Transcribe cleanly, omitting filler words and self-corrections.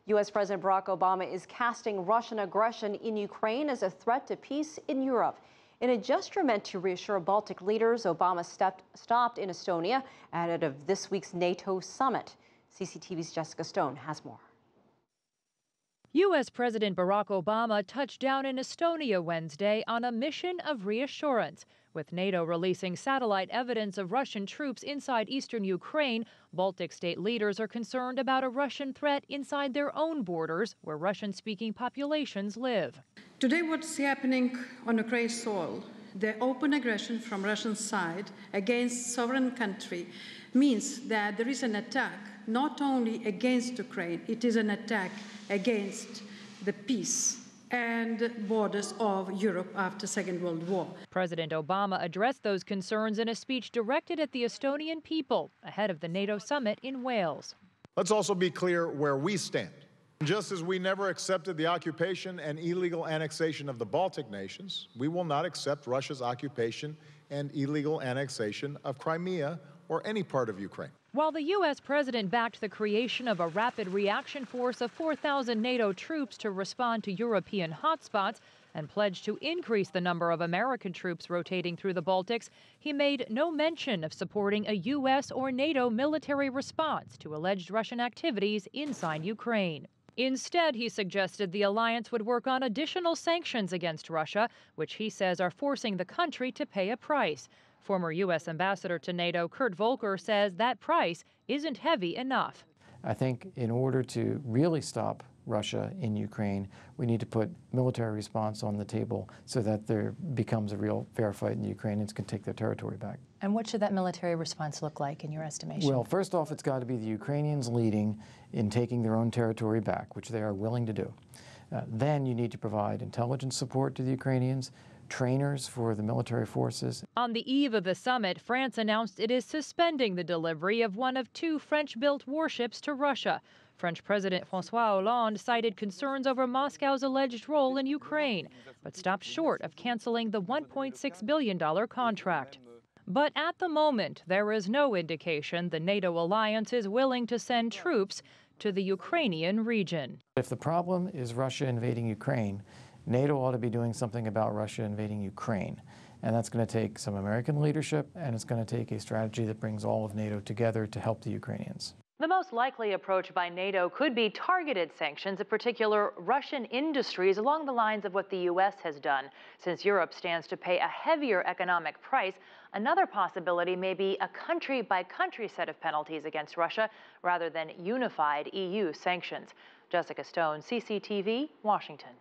U.S. President Barack Obama is casting Russian aggression in Ukraine as a threat to peace in Europe. In a gesture meant to reassure Baltic leaders, Obama stopped in Estonia ahead of this week's NATO summit. CCTV's Jessica Stone has more. U.S. President Barack Obama touched down in Estonia Wednesday on a mission of reassurance. With NATO releasing satellite evidence of Russian troops inside eastern Ukraine, Baltic state leaders are concerned about a Russian threat inside their own borders, where Russian-speaking populations live. Today, what's happening on Ukraine's soil, the open aggression from Russian side against sovereign country, means that there is an attack not only against Ukraine, it is an attack against the peace and borders of Europe after Second World War. President Obama addressed those concerns in a speech directed at the Estonian people ahead of the NATO summit in Wales. Let's also be clear where we stand. Just as we never accepted the occupation and illegal annexation of the Baltic nations, we will not accept Russia's occupation and illegal annexation of Crimea or any part of Ukraine. While the U.S. president backed the creation of a rapid reaction force of 4,000 NATO troops to respond to European hotspots and pledged to increase the number of American troops rotating through the Baltics, he made no mention of supporting a U.S. or NATO military response to alleged Russian activities inside Ukraine. Instead, he suggested the alliance would work on additional sanctions against Russia, which he says are forcing the country to pay a price. Former U.S. Ambassador to NATO Kurt Volker says that price isn't heavy enough. I think in order to really stop Russia in Ukraine, we need to put military response on the table so that there becomes a real fair fight and the Ukrainians can take their territory back. And what should that military response look like in your estimation? Well, first off, it's got to be the Ukrainians leading in taking their own territory back, which they are willing to do. Then you need to provide intelligence support to the Ukrainians, trainers for the military forces. On the eve of the summit, France announced it is suspending the delivery of one of 2 French-built warships to Russia. French President François Hollande cited concerns over Moscow's alleged role in Ukraine, but stopped short of canceling the $1.6 billion contract. But at the moment, there is no indication the NATO alliance is willing to send troops to the Ukrainian region. If the problem is Russia invading Ukraine, NATO ought to be doing something about Russia invading Ukraine. And that's going to take some American leadership, and it's going to take a strategy that brings all of NATO together to help the Ukrainians. The most likely approach by NATO could be targeted sanctions of particular Russian industries along the lines of what the U.S. has done. Since Europe stands to pay a heavier economic price, another possibility may be a country-by-country set of penalties against Russia rather than unified EU sanctions. Jessica Stone, CCTV, Washington.